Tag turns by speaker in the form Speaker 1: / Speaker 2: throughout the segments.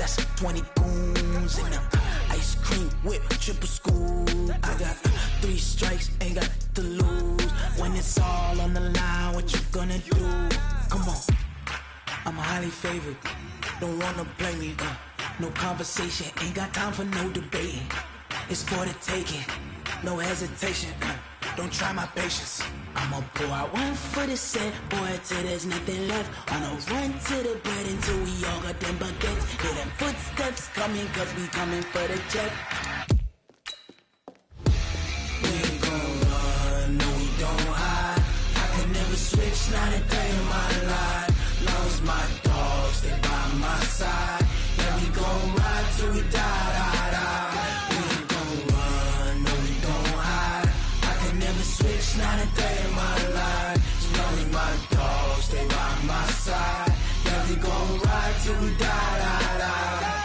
Speaker 1: that's 20 goons in them. Ice cream whip, triple scoop. I got 3 strikes, ain't got to lose. When it's all on the line, what you gonna do? Come on, I'm highly favored. Don't wanna play me, no conversation, ain't got time for no debating. It's for the taking, no hesitation. Don't try my patience. I'ma pour out one for the set, boy, till there's nothing left. On a run to the bread until we all got them baguettes. Hear them footsteps coming, cause we coming for the jet. We ain't gon' run, no we don't hide. I can never switch, not a day in my life. Long as my dogs stay by my side. Yeah, we gon' ride till we die, die, die. We ain't gon' run, no we don't hide. I can never switch, not a day in my life. As long as my dogs stay by my side. Yeah, we gon' ride till we die, die, die.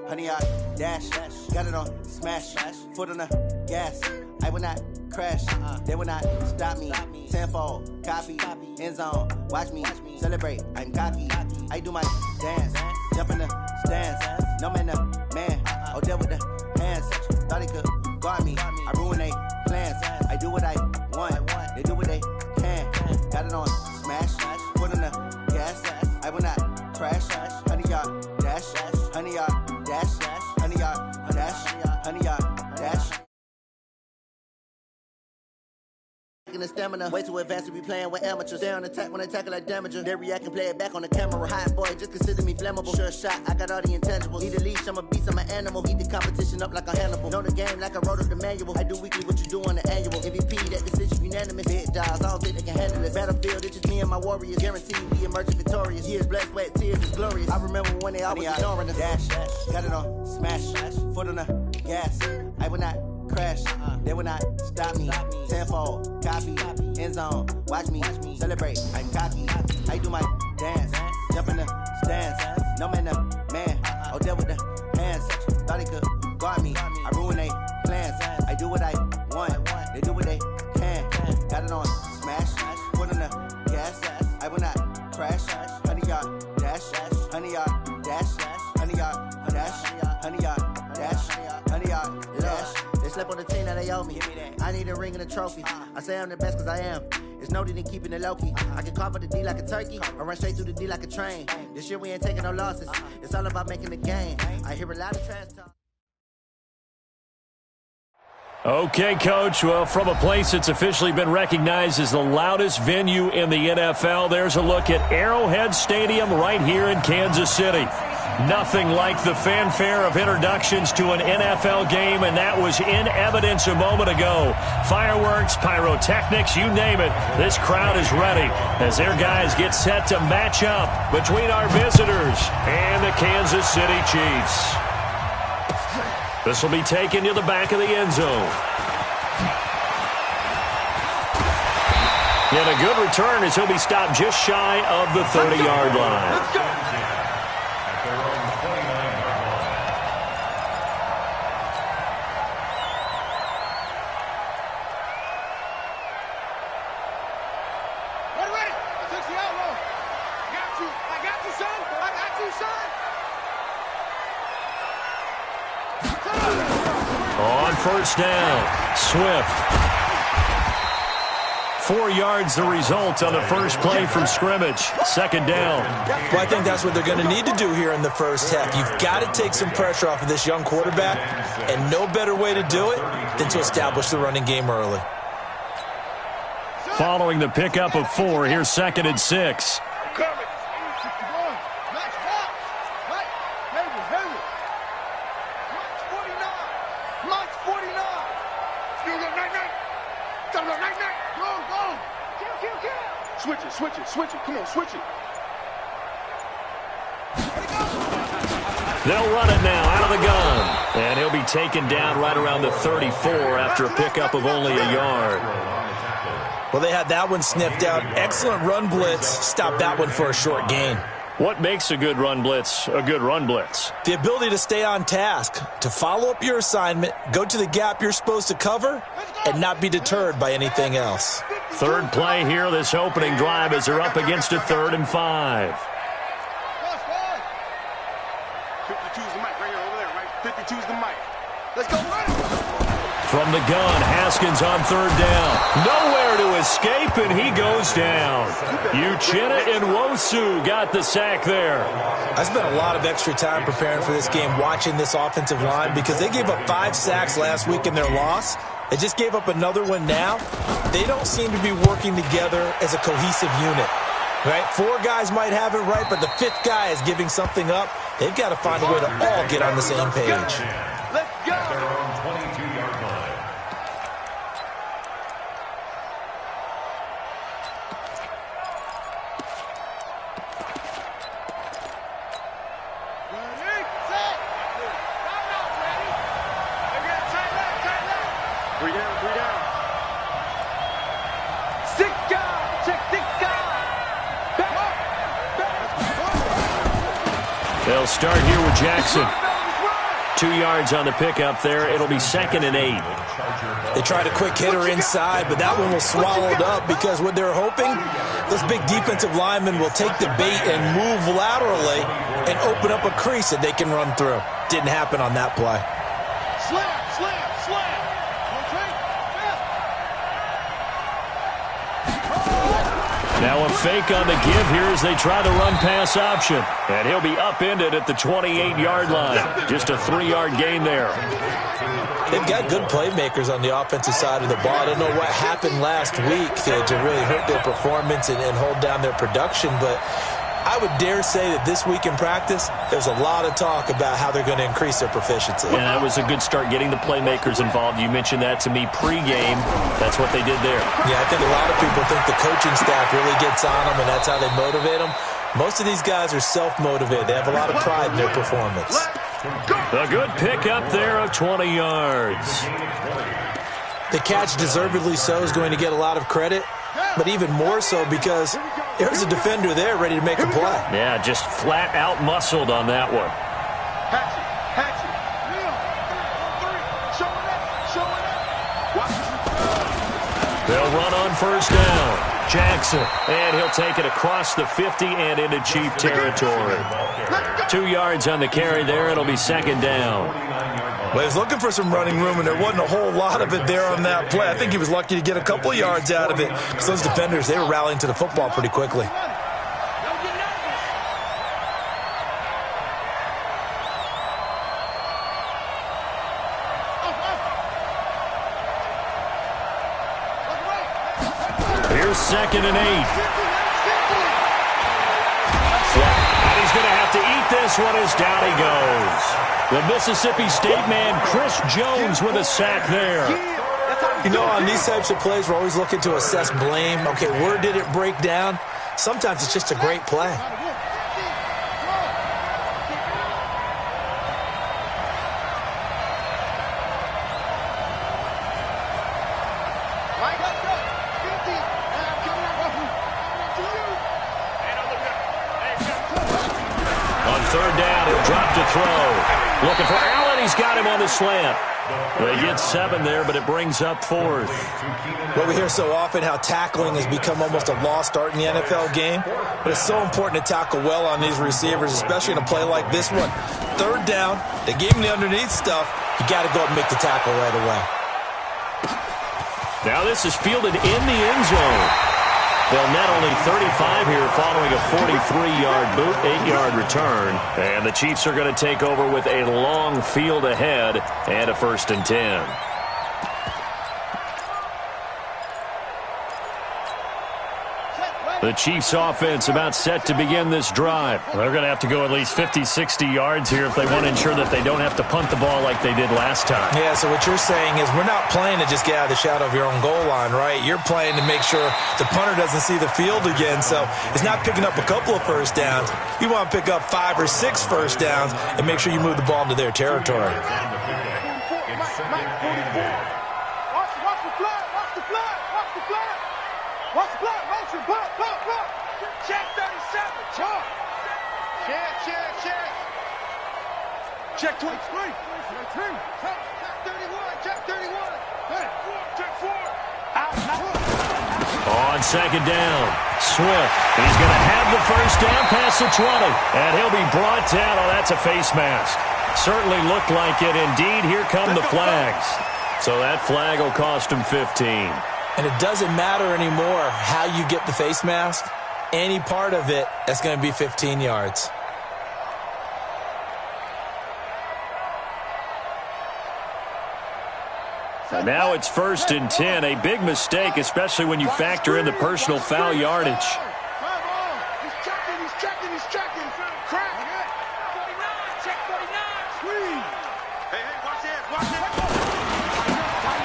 Speaker 2: Honey, I dash, got it on smash, foot on the gas. I will not crash, they will not stop me. Tenfold, copy, end zone, watch me celebrate. I'm cocky, I do my dance, jump in the stands. No man, the man, oh, there with the hands. Thought he could guard me, I ruin they plans. I do what I want, they do what they can. Got it on smash, foot on the gas. I will not crash, honey, y'all dash, honey, y'all dash, honey, y'all dash, honey, y'all dash. The stamina, way too advanced to be playing with amateurs. Stay on attack when I tackle like damager. They react and play it back on the camera. Hot boy, just consider me flammable. Sure shot, I got all the intangibles. Need a leash, I'm a beast, I'm an animal. Eat the competition up like a Hannibal. Know the game like I wrote up the manual. I do weekly what you do on the annual. MVP, that decision unanimous. Big dogs, I don't think they can handle it. Battlefield, it's just me and my warriors. Guaranteed we emerging victorious. Years, blood, sweat, tears is glorious. I remember when they always ignoring us. Dash, got it on smash, foot on the gas. I will not crash, they will not stop me. Tenfold, copy, end zone, watch me celebrate. I'm cocky, I do my dance, jump in the stands. No man, the man, oh, there with the hands. Thought he could guard me, I ruin they plans. I do what I want, they do what they can. Got it on smash, foot on the gas. I will not crash, honey, y'all dash, honey, y'all dash, honey, y'all dash, honey, y'all dash, honey, y'all dash. They slept on the team that they owe me. I need a ring and a trophy. I say I'm the best cause I am. It's no need in keeping it low-key. I can carve up the D like a turkey or run straight through the D like a train. This year we ain't taking no losses. It's all about making the game. I hear a lot of trash talk.
Speaker 3: Okay, Coach. Well, from a place that's officially been recognized as the loudest venue in the NFL, there's a look at Arrowhead Stadium right here in Kansas City. Nothing like the fanfare of introductions to an NFL game, and that was in evidence a moment ago. Fireworks, pyrotechnics, you name it. This crowd is ready as their guys get set to match up between our visitors and the Kansas City Chiefs. This will be taken to the back of the end zone. And a good return as he'll be stopped just shy of the 30-yard line.
Speaker 4: Let's go.
Speaker 3: On first down, Swift. 4 yards the result on the first play from scrimmage. Second down.
Speaker 5: Well, I think that's what they're going to need to do here in the first half. You've got to take some pressure off of this young quarterback, and no better way to do it than to establish the running game early.
Speaker 3: Following the pickup of 4, here's 2nd and 6.
Speaker 4: Switch it. Come on, switch it.
Speaker 3: They'll run it now out of the gun. And he'll be taken down right around the 34 after a pickup of only a yard.
Speaker 5: Well, they had that one sniffed out. Excellent run blitz. Stopped that one for a short gain.
Speaker 3: What makes a good run blitz a good run blitz?
Speaker 5: The ability to stay on task, to follow up your assignment, go to the gap you're supposed to cover, and not be deterred by anything else.
Speaker 3: Third play here, this opening drive, as they're up against a 3rd and 5.
Speaker 4: 52's the mic right here, over there, right? 52's the mic. Let's go, run!
Speaker 3: From the gun, Haskins on 3rd down. Nowhere to escape, and he goes down. Uchenna and Nwosu got the sack there.
Speaker 5: I spent a lot of extra time preparing for this game, watching this offensive line, because they gave up 5 sacks last week in their loss. They just gave up another one now. They don't seem to be working together as a cohesive unit. Right? 4 guys might have it right, but the 5th guy is giving something up. They've got to find a way to all get on the same page.
Speaker 4: Let's go!
Speaker 6: They're on 22-yard line.
Speaker 4: Ready, set! Time out, ready! Again, tight left! 3 down, 3 down. 6 guys! Check 6 guys! Back!
Speaker 3: They'll start here with Jackson. 2 yards on the pickup there. It'll be 2nd and 8.
Speaker 5: They tried a quick hitter inside, but that one was swallowed up because what they're hoping, those big defensive linemen will take the bait and move laterally and open up a crease that they can run through. Didn't happen on that play.
Speaker 4: Slam, slam, slam! Okay,
Speaker 3: Now a fake on the give here as they try the run-pass option. And he'll be upended at the 28-yard line. Just a 3-yard gain there.
Speaker 5: They've got good playmakers on the offensive side of the ball. I don't know what happened last week to really hurt their performance and hold down their production, but I would dare say that this week in practice, there's a lot of talk about how they're going to increase their proficiency.
Speaker 3: And that was a good start, getting the playmakers involved. You mentioned that to me pregame. That's what they did there.
Speaker 5: Yeah, I think a lot of people think the coaching staff really gets on them, and that's how they motivate them. Most of these guys are self-motivated. They have a lot of pride in their performance.
Speaker 3: A good pickup there of 20 yards.
Speaker 5: The catch, deservedly so, is going to get a lot of credit, but even more so because there's a defender there ready to make a play.
Speaker 3: Yeah, just flat out muscled on that one.
Speaker 4: Hatchet.
Speaker 3: They'll run on 1st down. Jackson, and he'll take it across the 50 and into Chief territory. 2 yards on the carry there. It'll be 2nd down.
Speaker 5: Well, he was looking for some running room, and there wasn't a whole lot of it there on that play. I think he was lucky to get a couple yards out of it because those defenders, they were rallying to the football pretty quickly.
Speaker 3: Here's 2nd and 8. And he's going to have to eat this one as down he goes. The Mississippi State man, Chris Jones, with a sack there.
Speaker 5: You know, on these types of plays, we're always looking to assess blame. Okay, where did it break down? Sometimes it's just a great play.
Speaker 3: On 3rd down, he'll drop to throw. Looking for Allen. He's got him on the slant. They get 7 there, but it brings up 4th.
Speaker 5: Well, we hear so often how tackling has become almost a lost art in the NFL game, but it's so important to tackle well on these receivers, especially in a play like this one. 3rd down, they gave him the underneath stuff. You got to go up and make the tackle right away.
Speaker 3: Now this is fielded in the end zone. They'll net only 35 here following a 43-yard boot, 8-yard return. And the Chiefs are going to take over with a long field ahead and a 1st and 10. The Chiefs offense about set to begin this drive. They're going to have to go at least 50, 60 yards here if they want to ensure that they don't have to punt the ball like they did last time.
Speaker 5: Yeah, so what you're saying is we're not playing to just get out of the shadow of your own goal line, right? You're playing to make sure the punter doesn't see the field again. So it's not picking up a couple of 1st downs. You want to pick up 5 or 6 1st downs and make sure you move the ball into their territory.
Speaker 4: Watch the flag, watch the flag, watch the flag. Check 23. Check 31. Check 31. Check 4.
Speaker 3: On second down, Swift. He's going to have the first down past the 20. And he'll be brought down. Oh, that's a face mask. Certainly looked like it. Indeed, here come the flags. So that flag will cost him 15.
Speaker 5: And it doesn't matter anymore how you get the face mask. Any part of it, that's going to be 15 yards.
Speaker 3: And now it's 1st and 10. A big mistake, especially when you factor in the personal foul yardage.
Speaker 4: He's checking. Crack. 49. Check 49. Squeeze. Hey, watch this.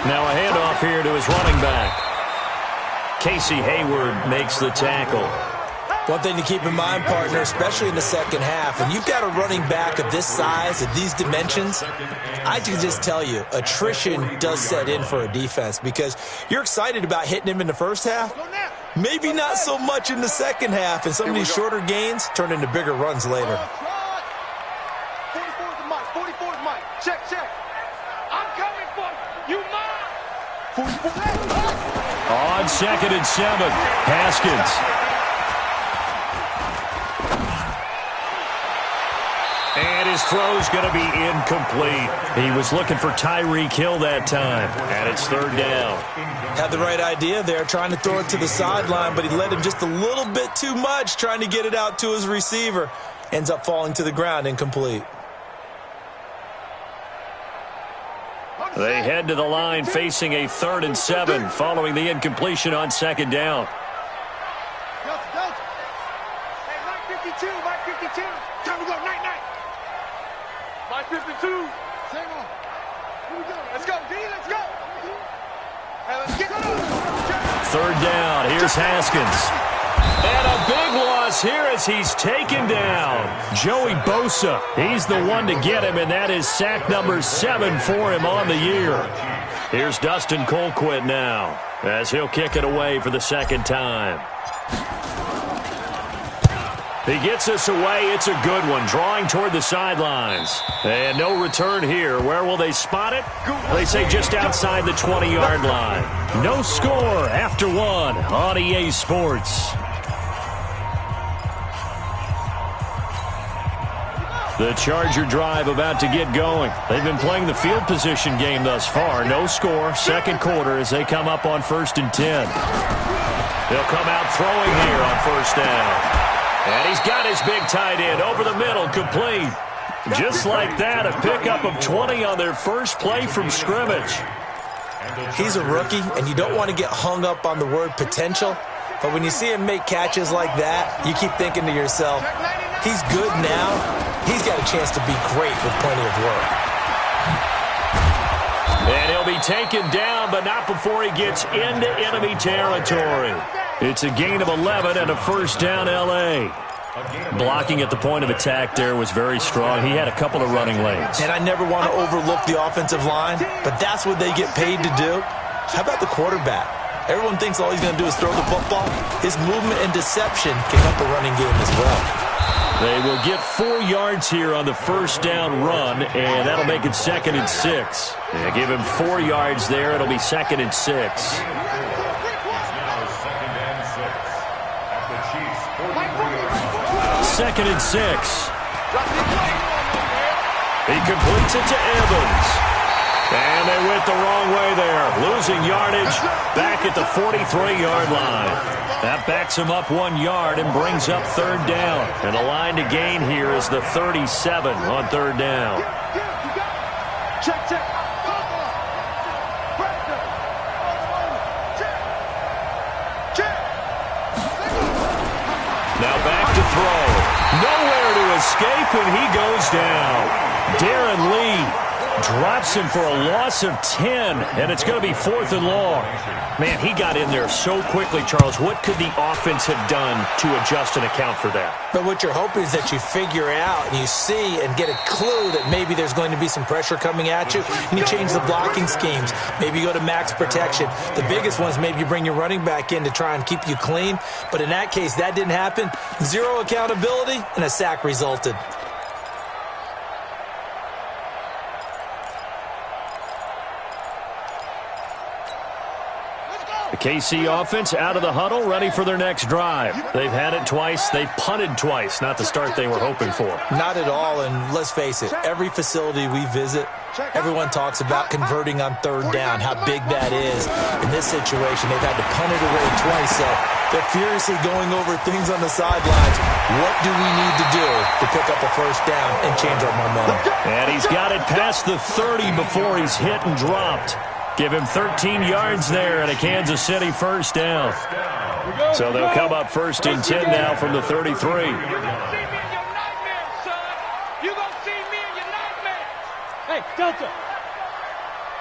Speaker 3: Now a handoff here to his running back. Casey Hayward makes the tackle.
Speaker 5: One thing to keep in mind, partner, especially in the second half, when you've got a running back of this size, of these dimensions, I can just tell you, attrition does set in for a defense because you're excited about hitting him in the first half, maybe not so much in the second half, and some of these shorter gains turn into bigger runs later.
Speaker 4: 44's the mic. 44's mic. Check. I'm coming for you. You mine. 44.
Speaker 3: On 2nd and 7, Haskins. And his throw's going to be incomplete. He was looking for Tyreek Hill that time, and it's 3rd down.
Speaker 5: Had the right idea there, trying to throw it to the sideline, but he led him just a little bit too much, trying to get it out to his receiver. Ends up falling to the ground, incomplete.
Speaker 3: They head to the line facing a 3rd and 7 following the incompletion on 2nd down.
Speaker 4: Hey, Mike 52. Time to go. Night. Mike 52. Same on. Here we go. Let's go, D. Let's go. Hey, let's get it.
Speaker 3: 3rd down. Here's Haskins. And a big loss here as he's taken down. Joey Bosa, he's the one to get him, and that is sack number 7 for him on the year. Here's Dustin Colquitt now as he'll kick it away for the 2nd time. He gets us away. It's a good one, drawing toward the sidelines. And no return here. Where will they spot it? They say just outside the 20-yard line. No score after 1 on EA Sports. The Charger drive about to get going. They've been playing the field position game thus far. No score, 2nd quarter as they come up on 1st and 10. They'll come out throwing here on 1st down. And he's got his big tight end over the middle, complete. Just like that, a pickup of 20 on their first play from scrimmage.
Speaker 5: He's a rookie, and you don't want to get hung up on the word potential. But when you see him make catches like that, you keep thinking to yourself, he's good now. He's got a chance to be great with plenty of work.
Speaker 3: And he'll be taken down, but not before he gets into enemy territory. It's a gain of 11 and a 1st down, L.A. Blocking at the point of attack there was very strong. He had a couple of running lanes.
Speaker 5: And I never want to overlook the offensive line, but that's what they get paid to do. How about the quarterback? Everyone thinks all he's going to do is throw the football. His movement and deception can help the running game as well.
Speaker 3: They will get 4 yards here on the 1st down run, and that'll make it 2nd and 6. They give him 4 yards there. It'll be 2nd and 6. Second and 6. He completes it to Evans. And they went the wrong way there. Losing yardage back at the 43-yard line. That backs him up 1 yard and brings up 3rd down. And the line to gain here is the 37 on 3rd down.
Speaker 4: Check.
Speaker 3: Now back to throw. Nowhere to escape, and he goes down. Darren Lee drops him for a loss of 10, and it's going to be 4th and long. Man, he got in there so quickly, Charles. What could the offense have done to adjust and account for that?
Speaker 5: But what you're hoping is that you figure out and you see and get a clue that maybe there's going to be some pressure coming at you, and you change the blocking schemes. Maybe you go to max protection. The biggest one is maybe you bring your running back in to try and keep you clean. But in that case, that didn't happen. 0 accountability, and a sack resulted.
Speaker 3: KC offense out of the huddle, ready for their next drive. They've had it twice. They've punted twice. Not the start they were hoping for.
Speaker 5: Not at all, and let's face it, every facility we visit, everyone talks about converting on third down, how big that is. In this situation, they've had to punt it away twice, so they're furiously going over things on the sidelines. What do we need to do to pick up a first down and change our momentum?
Speaker 3: And he's got it past the 30 before he's hit and dropped. Give him 13 yards there and a Kansas City first down. So they'll come up first and 10 now from the 33.
Speaker 4: You're going to see me in your nightmares, son. You're going to see me in your nightmares. Hey, Delta.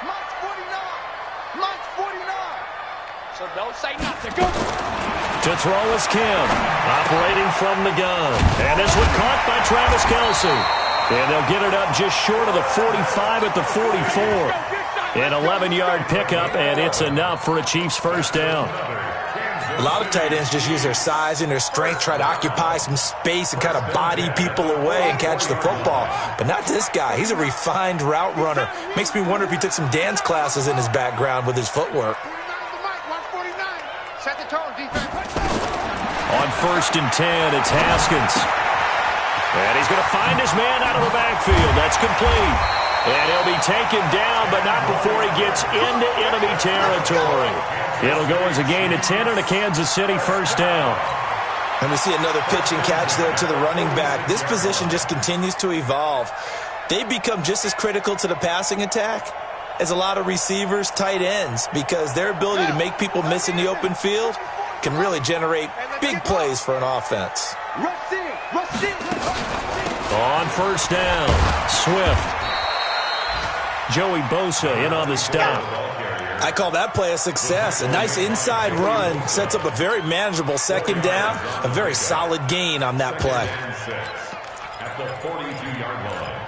Speaker 2: Mike's 49. Mike's 49.
Speaker 4: So don't say nothing. Go.
Speaker 3: To throw is Kim, operating from the gun. And this one caught by Travis Kelce. And they'll get it up just short of the 45 at the 44. An 11-yard pickup, and it's enough for a Chiefs first down.
Speaker 5: A lot of tight ends just use their size and their strength, try to occupy some space and kind of body people away and catch the football. But not this guy. He's a refined route runner. Makes me wonder if he took some dance classes in his background with his footwork.
Speaker 4: Set the tone, defense.
Speaker 3: On first and 10, it's Haskins. And he's going to find his man out of the backfield. That's complete. And he'll be taken down, but not before he gets into enemy territory. It'll go as a gain of 10 and a Kansas City first down.
Speaker 5: And we see another pitch and catch there to the running back. This position just continues to evolve. They become just as critical to the passing attack as a lot of receivers, tight ends, because their ability to make people miss in the open field can really generate big plays for an offense.
Speaker 3: On first down, Swift. Joey Bosa in on the stop.
Speaker 5: I call that play a success. A nice inside run sets up a very manageable second down. A very solid gain on that play.
Speaker 6: At the 42-yard line.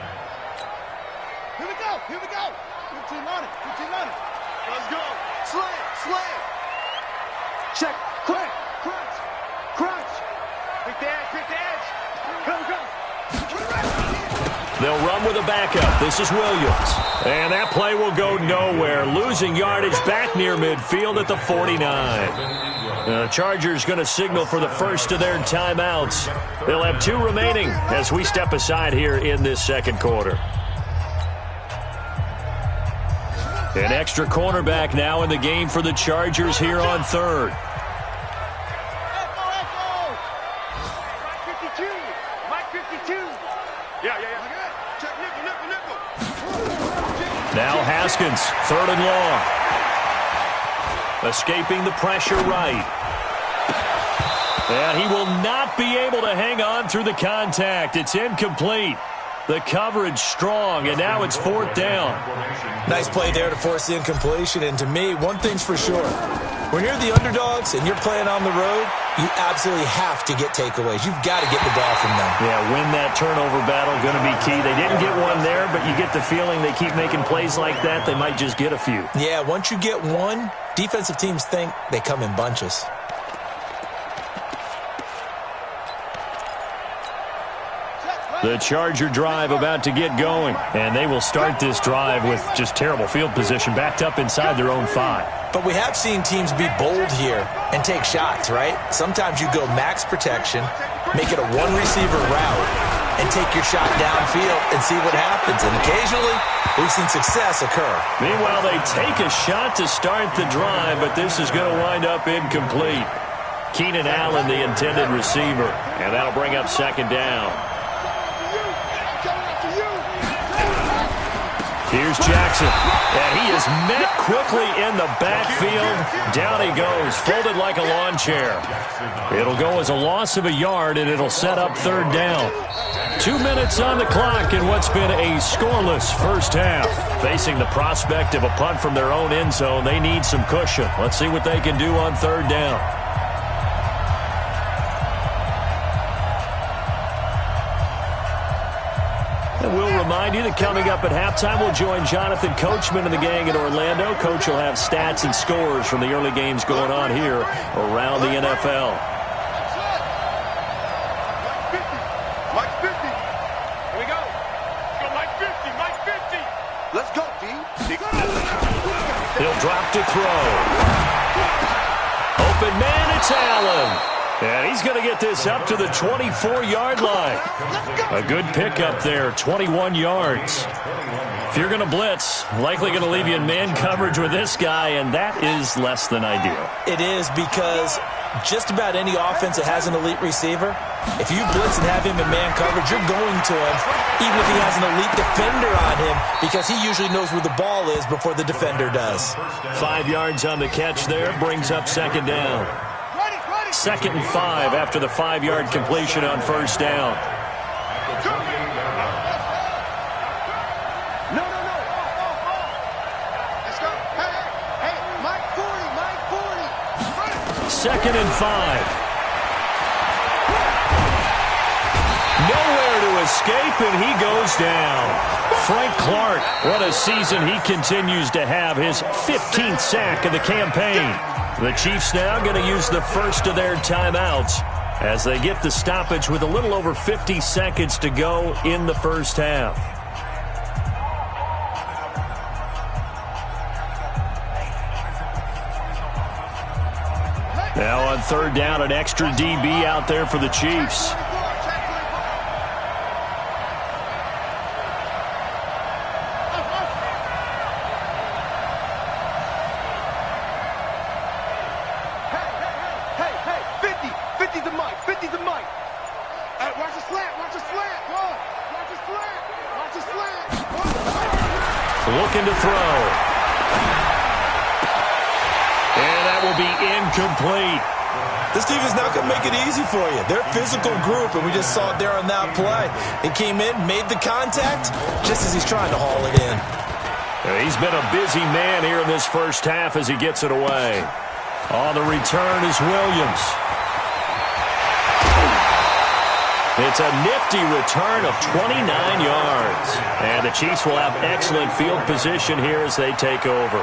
Speaker 2: Here we go. Here we go. 15 on it. 15 on it. Let's go. Slam.
Speaker 4: Check. Quick. Crunch. Quick the edge. Go.
Speaker 3: They'll run with a backup. This is Williams. And that play will go nowhere. Losing yardage back near midfield at the 49. The Chargers going to signal for the first of their timeouts. They'll have 2 remaining as we step aside here in this second quarter. An extra cornerback now in the game for the Chargers here on third.
Speaker 4: Mike 52. Yeah. Check nickel.
Speaker 3: Now Haskins, third and long. Escaping the pressure right. And he will not be able to hang on through the contact. It's incomplete. The coverage strong, and now it's fourth down.
Speaker 5: Nice play there to force the incompletion. And to me, one thing's for sure. When you're the underdogs and you're playing on the road, you absolutely have to get takeaways. You've got to get the ball from them.
Speaker 3: Yeah, win that turnover battle, going to be key. They didn't get one there, but you get the feeling they keep making plays like that, they might just get a few.
Speaker 5: Yeah, once you get one, defensive teams think they come in bunches.
Speaker 3: The Charger drive about to get going, and they will start this drive with just terrible field position, backed up inside their own 5.
Speaker 5: But we have seen teams be bold here and take shots, right? Sometimes you go max protection, make it a one-receiver route, and take your shot downfield and see what happens. And occasionally, we've seen success occur.
Speaker 3: Meanwhile, they take a shot to start the drive, but this is going to wind up incomplete. Keenan Allen, the intended receiver, and that'll bring up second down. Here's Jackson, and he is met quickly in the backfield. Down he goes, folded like a lawn chair. It'll go as a loss of a yard, and it'll set up third down. 2 minutes on the clock in what's been a scoreless first half. Facing the prospect of a punt from their own end zone, they need some cushion. Let's see what they can do on third down. And we'll remind you that coming up at halftime, we'll join Jonathan Coachman and the gang in Orlando. Coach will have stats and scores from the early games going on here around the NFL.
Speaker 4: Mike 50. Here we go. Let's go, Mike 50. Mike 50. Let's go, D.
Speaker 3: He'll drop to throw. It's Allen. And he's going to get this up to the 24-yard line. A good pickup there, 21 yards. If you're going to blitz, likely going to leave you in man coverage with this guy, and that is less than ideal.
Speaker 5: It is, because just about any offense that has an elite receiver, if you blitz and have him in man coverage, you're going to him, even if he has an elite defender on him, because he usually knows where the ball is before the defender does.
Speaker 3: 5 yards on the catch there, brings up second down. 2nd and 5 after the 5-yard completion on first down.
Speaker 4: No. Let's go. Hey, Mike 40.
Speaker 3: 2nd and 5. Nowhere to escape, and he goes down. Frank Clark, what a season he continues to have, his 15th sack of the campaign. The Chiefs now going to use the first of their timeouts as they get the stoppage with a little over 50 seconds to go in the first half. Now on third down, an extra DB out there for the Chiefs. Looking to throw. And that will be incomplete.
Speaker 5: This defense is not going to make it easy for you. They're a physical group, and we just saw it there on that play. It came in, made the contact, just as he's trying to haul it in.
Speaker 3: He's been a busy man here in this first half as he gets it away. On the return is Williams. It's a nifty return of 29 yards. And the Chiefs will have excellent field position here as they take over.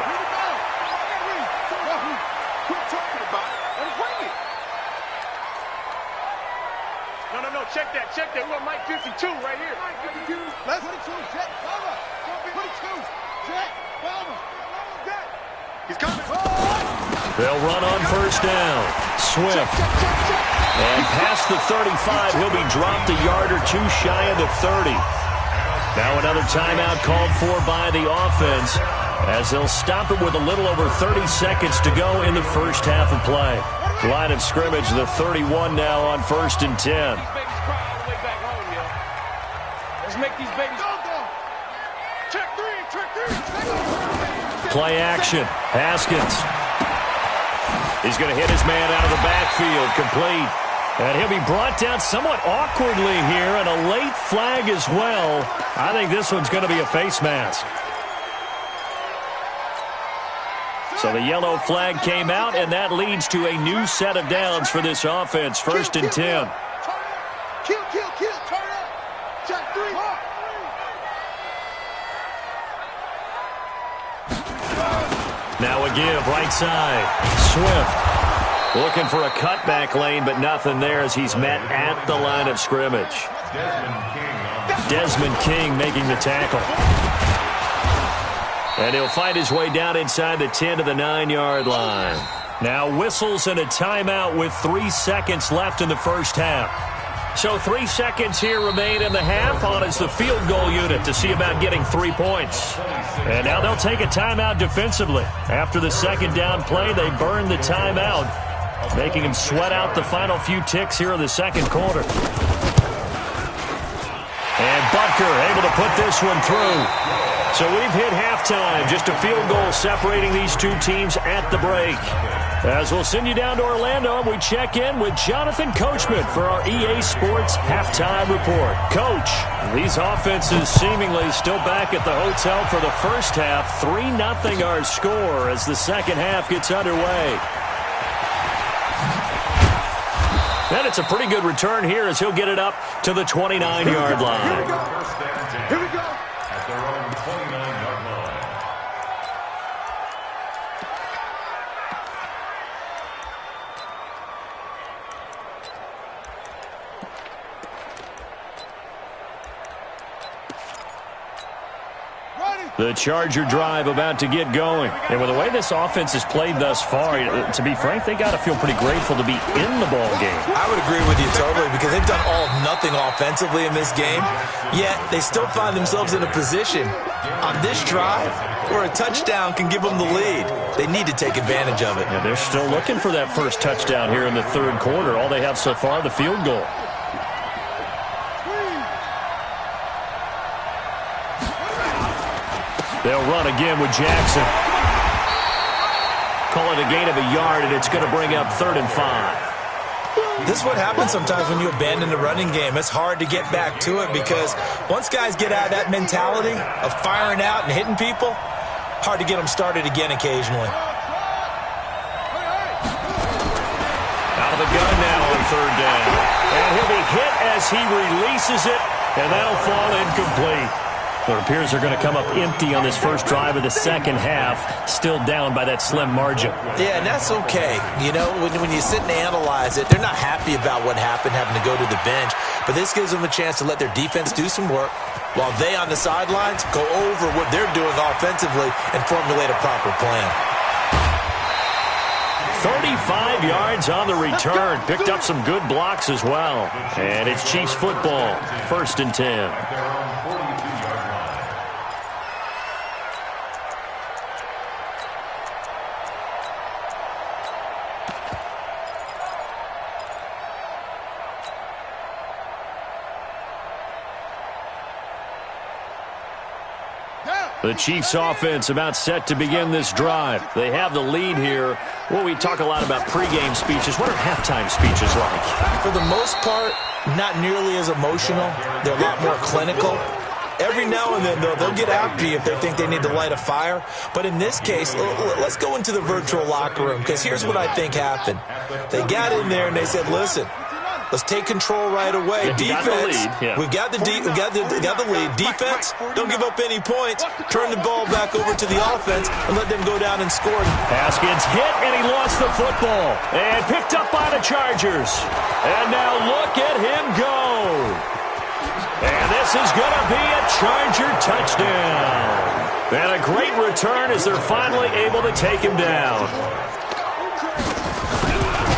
Speaker 4: No, check that. We want Mike 52 right here. Mike 52. Let's 22, Jet, cover. 22, Jet, cover. He's coming.
Speaker 3: They'll run on first down. Swift. And past the 35, he'll be dropped a yard or two shy of the 30. Now another timeout called for by the offense as they'll stop it with a little over 30 seconds to go in the first half of play. Line of scrimmage, the 31 now on 1st and 10.
Speaker 4: Let's make these babies go. Check three.
Speaker 3: Play action. Haskins. He's going to hit his man out of the backfield. Complete. And he'll be brought down somewhat awkwardly here, and a late flag as well. I think this one's going to be a face mask. So the yellow flag came out, and that leads to a new set of downs for this offense. 1st and 10.
Speaker 4: Kill. Turn up. Check three.
Speaker 3: Now a give, right side. Swift. Looking for a cutback lane, but nothing there as he's met at the line of scrimmage. Desmond King making the tackle. And he'll find his way down inside the 10 to the 9-yard line. Now whistles and a timeout with 3 seconds left in the first half. So 3 seconds here remain in the half. On is the field goal unit to see about getting 3 points. And now they'll take a timeout defensively. After the second down play, they burn the timeout, making him sweat out the final few ticks here in the second quarter. And Butker able to put this one through. So we've hit halftime. Just a field goal separating these two teams at the break. As we'll send you down to Orlando, we check in with Jonathan Coachman for our EA Sports Halftime Report. Coach, these offenses seemingly still back at the hotel for the first half. 3-0 our score as the second half gets underway. And it's a pretty good return here as he'll get it up to the 29-yard line.
Speaker 4: Here we go.
Speaker 6: At their own 29-yard line.
Speaker 4: Ready.
Speaker 3: The Charger drive about to get going. And with the way this offense has played thus far, to be frank, they got to feel pretty grateful to be in the ball game.
Speaker 5: I would agree with you totally because they've done all of nothing offensively in this game, yet they still find themselves in a position on this drive where a touchdown can give them the lead. They need to take advantage of it.
Speaker 3: Yeah, they're still looking for that first touchdown here in the third quarter. All they have so far, the field goal. They'll run again with Jackson. Call it a gain of a yard, and it's going to bring up 3rd and 5.
Speaker 5: This is what happens sometimes when you abandon the running game. It's hard to get back to it because once guys get out of that mentality of firing out and hitting people, hard to get them started again occasionally.
Speaker 3: Out of the gun now on 3rd down. And he'll be hit as he releases it, and that'll fall incomplete. It appears they're going to come up empty on this first drive of the second half, still down by that slim margin.
Speaker 5: Yeah, and that's okay. You know, when you sit and analyze it, they're not happy about what happened, having to go to the bench. But this gives them a chance to let their defense do some work while they on the sidelines go over what they're doing offensively and formulate a proper plan.
Speaker 3: 35 yards on the return. Picked up some good blocks as well. And it's Chiefs football, 1st and 10. The Chiefs offense about set to begin this drive. They have the lead here. Well, we talk a lot about pregame speeches. What are halftime speeches like?
Speaker 5: For the most part, not nearly as emotional. They're a lot more clinical. Every now and then, though, they'll get after you if they think they need to light a fire. But in this case, let's go into the virtual locker room because here's what I think happened. They got in there and they said, listen, let's take control right away. Defense, we've got the lead. Defense, don't give up any points. Turn the ball back over to the offense and let them go down and score.
Speaker 3: Haskins hit, and he lost the football. And picked up by the Chargers. And now look at him go. And this is going to be a Charger touchdown. And a great return as they're finally able to take him down.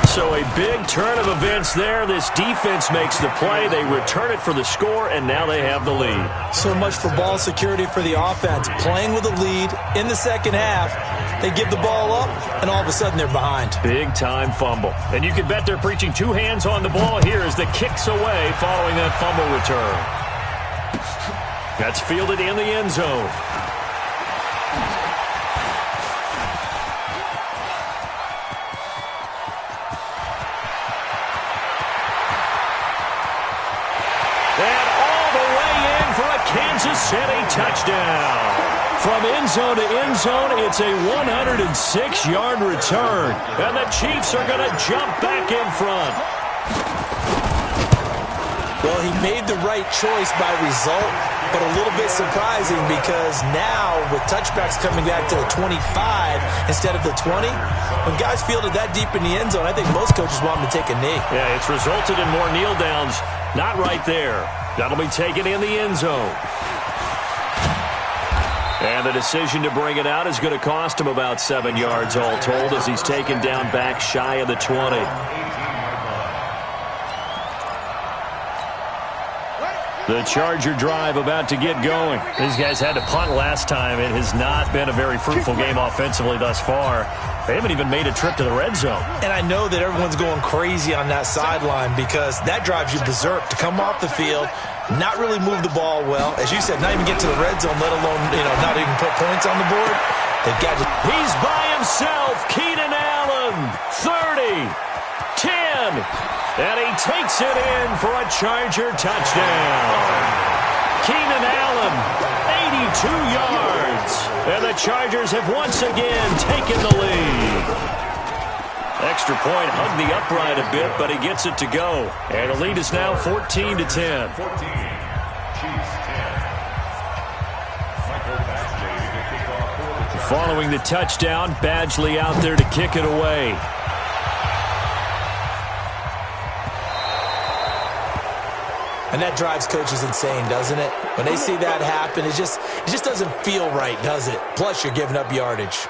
Speaker 3: So a big turn of events there. This defense makes the play. They return it for the score, and now they have the lead.
Speaker 5: So much for ball security for the offense. Playing with a lead in the second half, they give the ball up, and all of a sudden they're behind.
Speaker 3: Big-time fumble. And you can bet they're preaching 2 hands on the ball here as the kick's away following that fumble return. That's fielded in the end zone. Kansas City touchdown. From end zone to end zone, it's a 106-yard return. And the Chiefs are going to jump back in front.
Speaker 5: Well, he made the right choice by result, but a little bit surprising because now with touchbacks coming back to the 25 instead of the 20, when guys field it that deep in the end zone, I think most coaches want them to take a knee.
Speaker 3: Yeah, it's resulted in more kneel downs. Not right there. That'll be taken in the end zone. And the decision to bring it out is going to cost him about 7 yards all told as he's taken down back shy of the 20. The Charger drive about to get going. These guys had to punt last time. It has not been a very fruitful game offensively thus far. They haven't even made a trip to the red zone.
Speaker 5: And I know that everyone's going crazy on that sideline because that drives you berserk to come off the field, not really move the ball well. As you said, not even get to the red zone, let alone, not even put points on the board. They've got to...
Speaker 3: He's by himself. Keenan Allen, 30, 10. And he takes it in for a Charger touchdown. Keenan Allen, 82 yards. And the Chargers have once again taken the lead. Extra point hugged the upright a bit, but he gets it to go. And the lead is now 14 to 10. Following the touchdown, Badgley out there to kick it away.
Speaker 5: And that drives coaches insane, doesn't it? When they see that happen, it just doesn't feel right, does it? Plus, you're giving up yardage.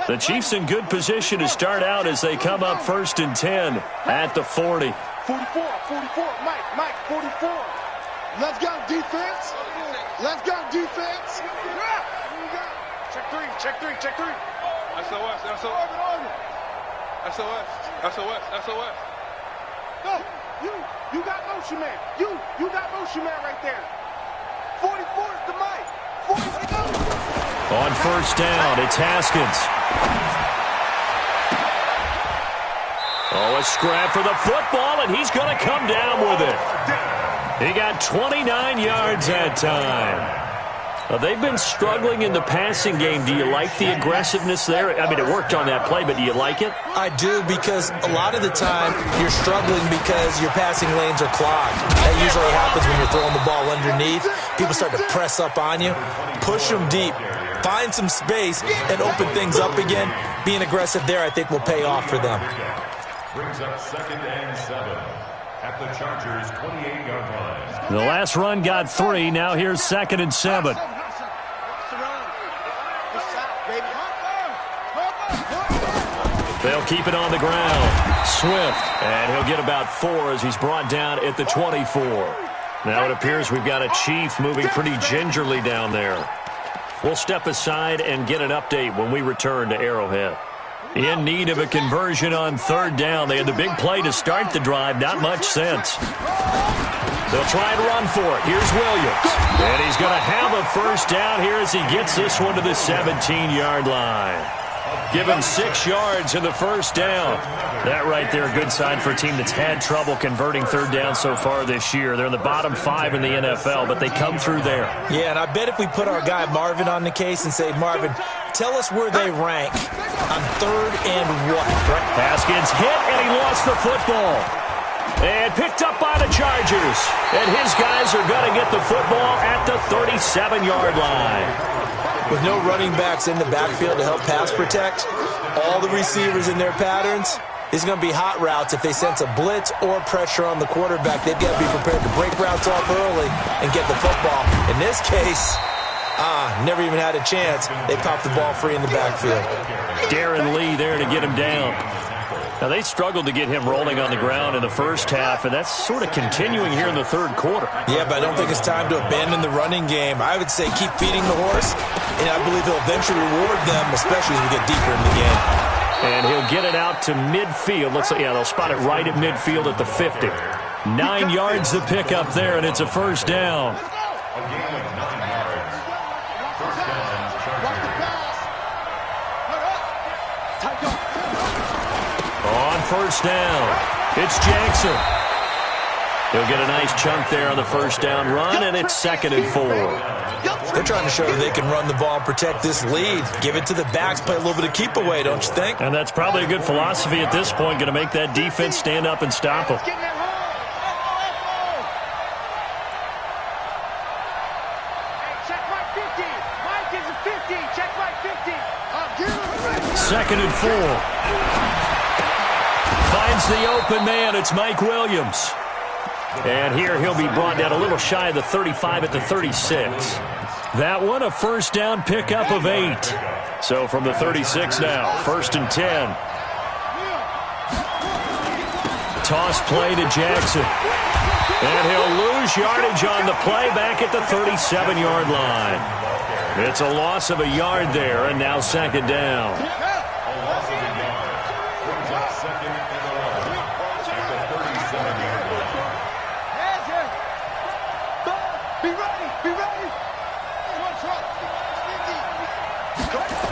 Speaker 3: The Chiefs in good position to start out as they come up 1st and 10 at the 40.
Speaker 4: 44, Mike, 44. Let's go, defense. Let's go, defense. Check three. SOS. No, you got motion man. You got motion man right there. 44 is the Mike. 44.
Speaker 3: On 1st down, it's Haskins. Oh, a scrap for the football, and he's going to come down with it. He got 29 yards that time. They've been struggling in the passing game. Do you like the aggressiveness there? I mean, it worked on that play, but do you like it?
Speaker 5: I do, because a lot of the time you're struggling because your passing lanes are clogged. That usually happens when you're throwing the ball underneath. People start to press up on you. Push them deep. Find some space and open things up again. Being aggressive there, I think, will pay off for them.
Speaker 6: Brings up 2nd and 7 at the Chargers' 28-yard line.
Speaker 3: The last run got 3. Now here's 2nd and 7. They'll keep it on the ground. Swift, and he'll get about 4 as he's brought down at the 24. Now it appears we've got a Chief moving pretty gingerly down there. We'll step aside and get an update when we return to Arrowhead. In need of a conversion on 3rd down. They had the big play to start the drive. Not much sense. They'll try and run for it. Here's Williams. And he's going to have a 1st down here as he gets this one to the 17-yard line. Give him 6 yards in the 1st down. That right there, a good sign for a team that's had trouble converting 3rd down so far this year. They're in the bottom 5 in the NFL, but they come through there. Yeah, and I bet if we put our guy Marvin on the case and say, Marvin, tell us where they rank on 3rd and what? Right? Haskins hit, and he lost the football. And picked up by the Chargers. And his guys are going to get the football at the 37-yard line.
Speaker 5: With no running backs in the backfield to help pass protect, all the receivers in their patterns, it's going to be hot routes. If they sense a blitz or pressure on the quarterback, they've got to be prepared to break routes off early and get the football. In this case, never even had a chance. They popped the ball free in the backfield.
Speaker 3: Darren Lee there to get him down. Now, they struggled to get him rolling on the ground in the 1st half, and that's sort of continuing here in the 3rd quarter.
Speaker 5: Yeah, but I don't think it's time to abandon the running game. I would say keep feeding the horse, and I believe he'll eventually reward them, especially as we get deeper in the game.
Speaker 3: And he'll get it out to midfield. Looks like, yeah, they'll spot it right at midfield at the 50. 9 yards to pick up there, and it's a 1st down.
Speaker 6: A gain of 9 yards. 1st down, Chargers.
Speaker 3: On 1st down, it's Jackson. He'll get a nice chunk there on the 1st down run, and it's 2nd and 4.
Speaker 5: They're trying to show that they can run the ball and protect this lead. Give it to the backs, play a little bit of keep away, don't you think?
Speaker 3: And that's probably a good philosophy at this point, going to make that defense stand up and stop them.
Speaker 4: Check my 50. Mike is a 50. Check my 50.
Speaker 3: 2nd and 4. Finds the open man. It's Mike Williams. And here he'll be brought down a little shy of the 35 at the 36. That one a 1st down pickup of 8. So from the 36 now, 1st and 10. Toss play to Jackson. And he'll lose yardage on the play back at the 37-yard line. It's a loss of a yard there, and now 2nd down.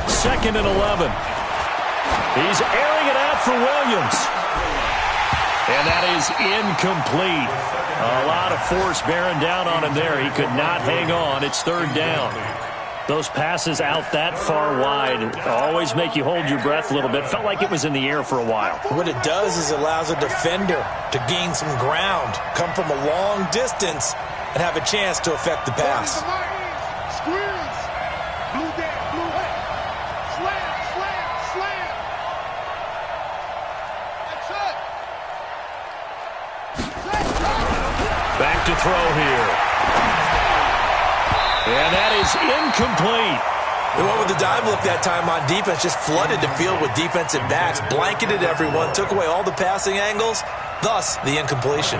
Speaker 3: Second and 11. He's airing it out for Williams. And that is incomplete. A lot of force bearing down on him there. He could not hang on. It's 3rd down. Those passes out that far wide always make you hold your breath a little bit. Felt like it was in the air for a while.
Speaker 5: What it does is it allows a defender to gain some ground, come from a long distance, and have a chance to affect the pass.
Speaker 3: Back to throw here. And that is incomplete.
Speaker 5: They went with the dive look that time on defense, just flooded the field with defensive backs, blanketed everyone, took away all the passing angles, thus the incompletion.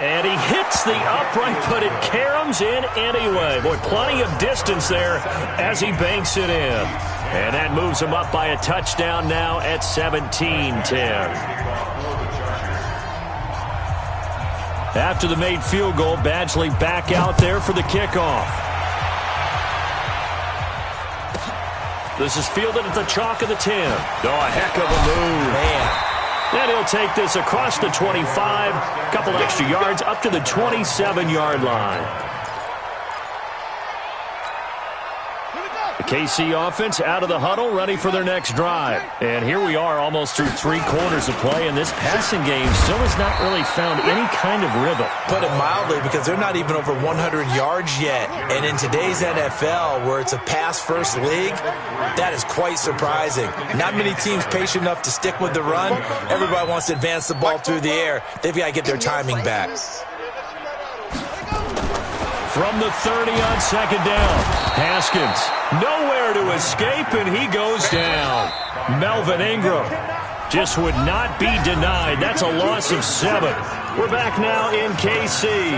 Speaker 3: And he hits the upright, but it caroms in anyway. Boy, plenty of distance there as he banks it in. And that moves him up by a touchdown now at 17-10. After the made field goal, Badgley back out there for the kickoff. This is fielded at the chalk of the 10. Oh, a heck of a move.
Speaker 5: Man.
Speaker 3: And he'll take this across the 25, a couple extra yards up to the 27-yard line. The KC offense out of the huddle, ready for their next drive. And here we are almost through 3 quarters of play, and this passing game still has not really found any kind of rhythm.
Speaker 5: Put it mildly, because they're not even over 100 yards yet. And in today's NFL, where it's a pass-first league, that is quite surprising. Not many teams patient enough to stick with the run. Everybody wants to advance the ball through the air. They've got to get their timing back.
Speaker 3: From the 30 on second down, Haskins nowhere to escape, and he goes down. Melvin Ingram just would not be denied. That's a loss of 7. We're back now in KC.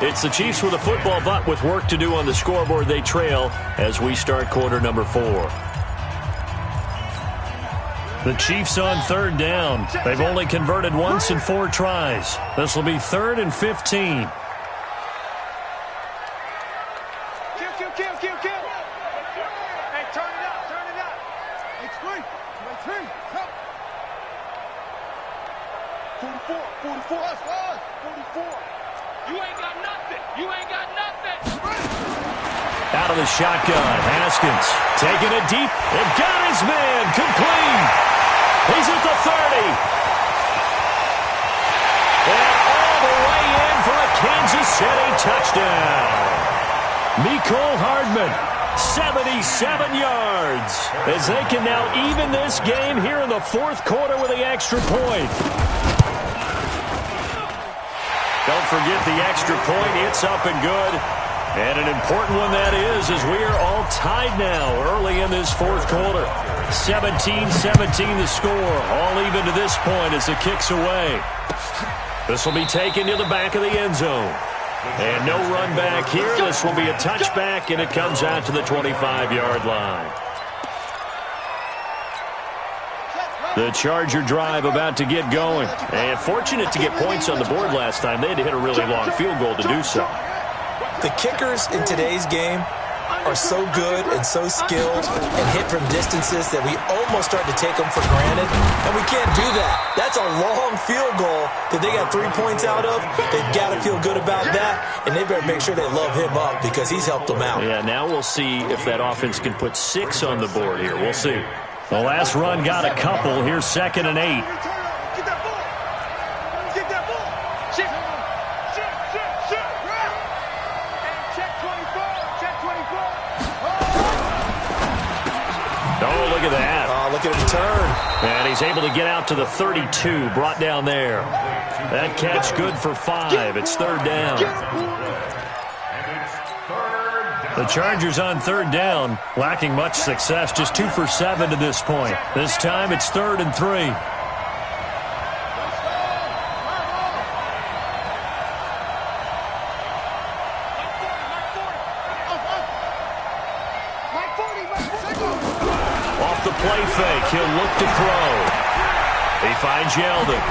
Speaker 3: It's the Chiefs with a football, but with work to do on the scoreboard. They trail as we start quarter number 4. The Chiefs on third down. They've only converted once in 4 tries. This will be 3rd and 15. Out of the shotgun, Haskins taking it deep and got his man complete. He's at the 30. And all the way in for a Kansas City touchdown. Mecole Hardman, 77 yards, as they can now even this game here in the 4th quarter with the extra point. Don't forget the extra point. It's up and good. And an important one that is, as we are all tied now early in this 4th quarter. 17-17 the score. All even to this point as the kick's away. This will be taken to the back of the end zone. And no run back here. This will be a touchback, and it comes out to the 25-yard line. The Charger drive about to get going. And fortunate to get points on the board last time. They had to hit a really long field goal to do so.
Speaker 5: The kickers in today's game are so good and so skilled and hit from distances that we almost start to take them for granted, and we can't do that. That's a long field goal that they got 3 points out of. They've got to feel good about that, and they better make sure they love him up because he's helped them out.
Speaker 3: Yeah, now we'll see if that offense can put 6 on the board here. We'll see. The last run got a couple. Here's 2nd and 8. Oh, look at that.
Speaker 5: Oh, look at him turn.
Speaker 3: And he's able to get out to the 32, brought down there. That catch good for 5. It's 3rd down. The Chargers on 3rd down, lacking much success, just 2 for 7 to this point. This time it's 3rd and 3. Off the play fake, he'll look to throw. He finds Yeldon.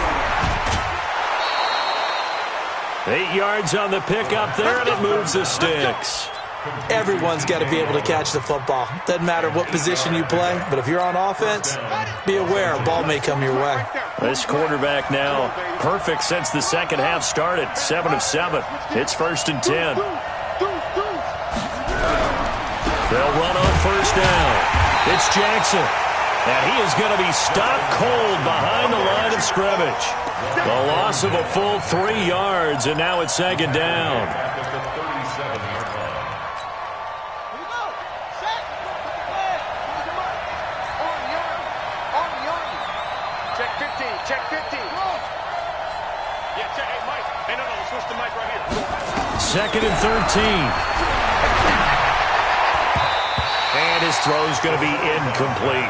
Speaker 3: 8 yards on the pickup there, and it moves the sticks.
Speaker 5: Everyone's got to be able to catch the football. Doesn't matter what position you play, but if you're on offense, be aware a ball may come your way.
Speaker 3: This quarterback now perfect since the second half started. 7 of 7. It's 1st and 10. They'll run on 1st down. It's Jackson. And he is going to be stopped cold behind the line of scrimmage. The loss of a full 3 yards, and now it's 2nd down.
Speaker 4: Check 50. Yeah, check. Hey, Mike. Hey, no, switch the mic right here.
Speaker 3: Second and 13. And his throw's going to be incomplete.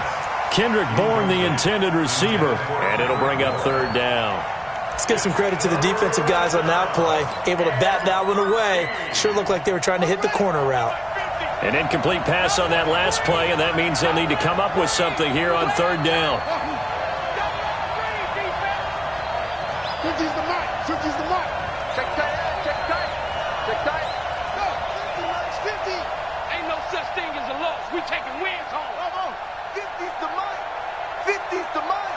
Speaker 3: Kendrick Bourne, the intended receiver, and it'll bring up third down.
Speaker 5: Let's give some credit to the defensive guys on that play. Able to bat that one away. Sure looked like they were trying to hit the corner route.
Speaker 3: An incomplete pass on that last play, and that means they'll need to come up with something here on third down.
Speaker 4: 50's the mic. 50's the mic. Check tight. Check tight. Check tight. No, 50 Mike's 50. Ain't no such thing as a loss. We taking wins home. Come on. 50's the mic. 50's the mic.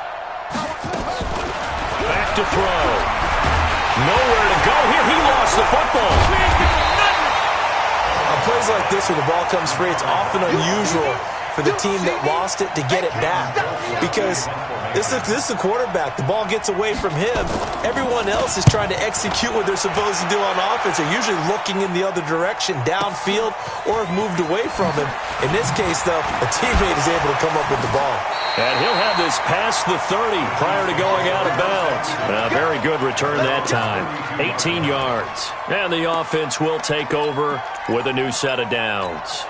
Speaker 3: Back to throw. Nowhere to go here. He lost the football.
Speaker 5: On plays like this where the ball comes free, it's often unusual for the team that lost it to get it back. Because this is the quarterback. The ball gets away from him. Everyone else is trying to execute what they're supposed to do on offense. They're usually looking in the other direction, downfield, or have moved away from him. In this case, though, a teammate is able to come up with the ball.
Speaker 3: And he'll have this past the 30 prior to going out of bounds. Very good return that time. 18 yards. And the offense will take over with a new set of downs.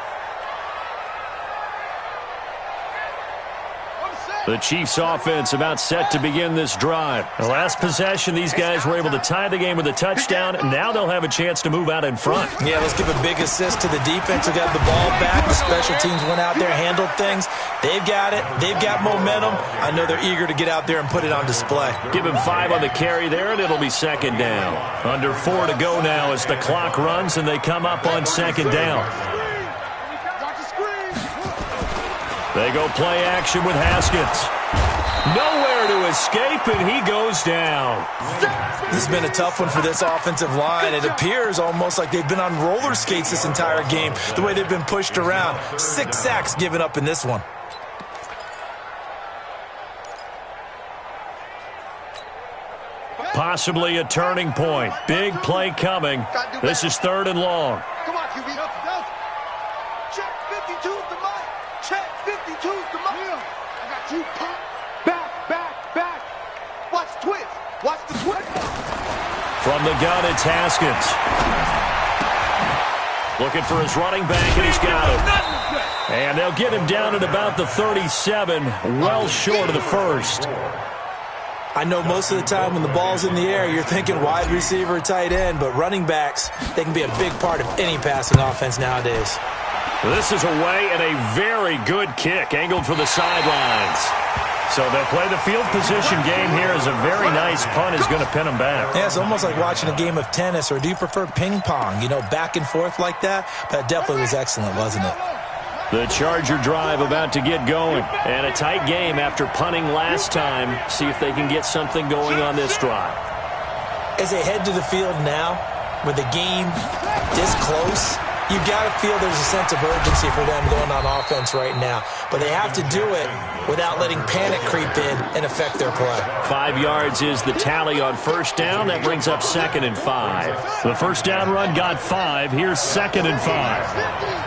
Speaker 3: The Chiefs offense about set to begin this drive. The last possession, these guys were able to tie the game with a touchdown. Now they'll have a chance to move out in front.
Speaker 5: Yeah, let's give a big assist to the defense who got the ball back. The special teams went out there, handled things. They've got it. They've got momentum. I know they're eager to get out there and put it on display.
Speaker 3: Give him 5 on the carry there, and it'll be second down. Under 4 to go now as the clock runs, and they come up on second down. They go play action with Haskins. Nowhere to escape, and he goes down.
Speaker 5: This has been a tough one for this offensive line. It appears almost like they've been on roller skates this entire game, the way they've been pushed around. 6 sacks given up in this one.
Speaker 3: Possibly a turning point. Big play coming. This is 3rd and long.
Speaker 4: Come on, QB. Check 52's the mic. Check 52's the mic. I got you. Back. Watch the twist. Watch the twist.
Speaker 3: From the gun, it's Haskins. Looking for his running back, and he's got him. And they'll get him down at about the 37, well short of the first.
Speaker 5: I know most of the time when the ball's in the air, you're thinking wide receiver, tight end, but running backs, they can be a big part of any passing offense nowadays.
Speaker 3: This is away and a very good kick, angled for the sidelines. So they'll play the field position game here as a very nice punt is going to pin them back.
Speaker 5: Yeah, it's almost like watching a game of tennis, or do you prefer ping pong? You know, back and forth like that? That definitely was excellent, wasn't it?
Speaker 3: The Charger drive about to get going. And a tight game after punting last time. See if they can get something going on this drive.
Speaker 5: As they head to the field now, with the game this close, you've got to feel there's a sense of urgency for them going on offense right now. But they have to do it without letting panic creep in and affect their play.
Speaker 3: 5 yards is the tally on first down. That brings up 2nd and 5. The first down run got 5. Here's 2nd and 5.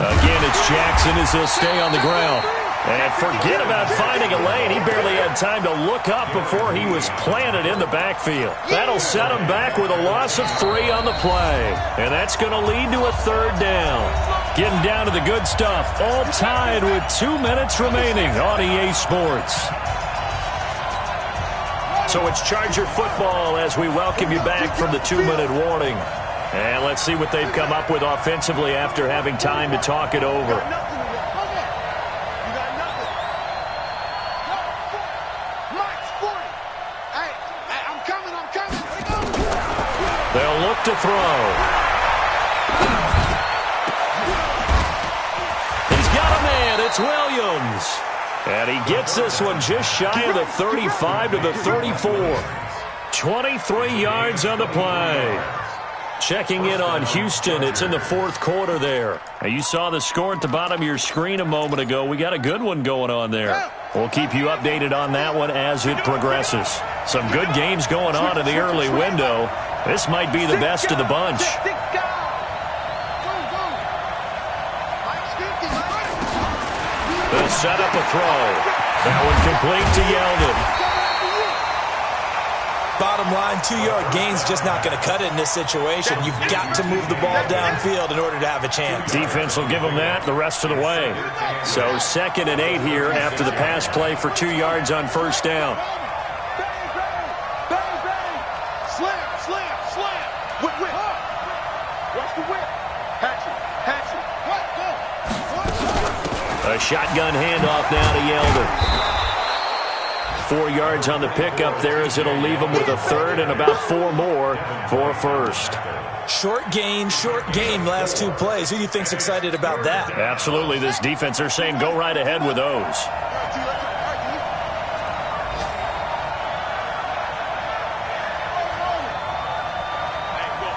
Speaker 3: Again, it's Jackson as he'll stay on the ground. And forget about finding a lane. He barely had time to look up before he was planted in the backfield. That'll set him back with a loss of 3 on the play. And that's going to lead to a 3rd down. Getting down to the good stuff. All tied with 2 minutes remaining on EA Sports. So it's Charger football as we welcome you back from the 2-minute warning. And let's see what they've come up with offensively after having time to talk it over. They'll look to throw. He's got a man. It's Williams. And he gets this one just shy of the 35 to the 34. 23 yards on the play. Checking in on Houston. It's in the 4th quarter there. Now, you saw the score at the bottom of your screen a moment ago. We got a good one going on there. We'll keep you updated on that one as it progresses. Some good games going on in the early window. This might be the best of the bunch. They'll set up a throw. That one complete to Yeldon.
Speaker 5: Bottom line, 2-yard gain's just not going to cut it in this situation. You've got to move the ball downfield in order to have a chance.
Speaker 3: Defense will give them that the rest of the way. So 2nd and 8 here after the pass play for 2 yards on first down.
Speaker 4: Whip. Watch the whip. Hatch it.
Speaker 3: A shotgun handoff now to Yeldon. 4 yards on the pickup there as it'll leave them with a third and about 4 more for first.
Speaker 5: Short gain, last 2 plays. Who do you think's excited about that?
Speaker 3: Absolutely. This defense, they're saying go right ahead with those.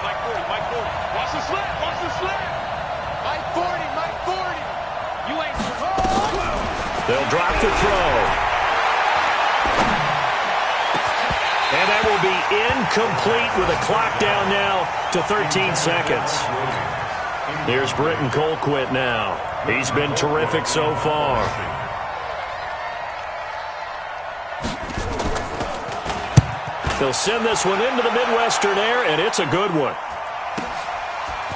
Speaker 4: Mike 40. Watch the slip. Mike 40. You ain't.
Speaker 3: They'll drop the throw. And that will be incomplete with a clock down now to 13 seconds. Here's Britton Colquitt now. He's been terrific so far. They'll send this one into the Midwestern air, and it's a good one.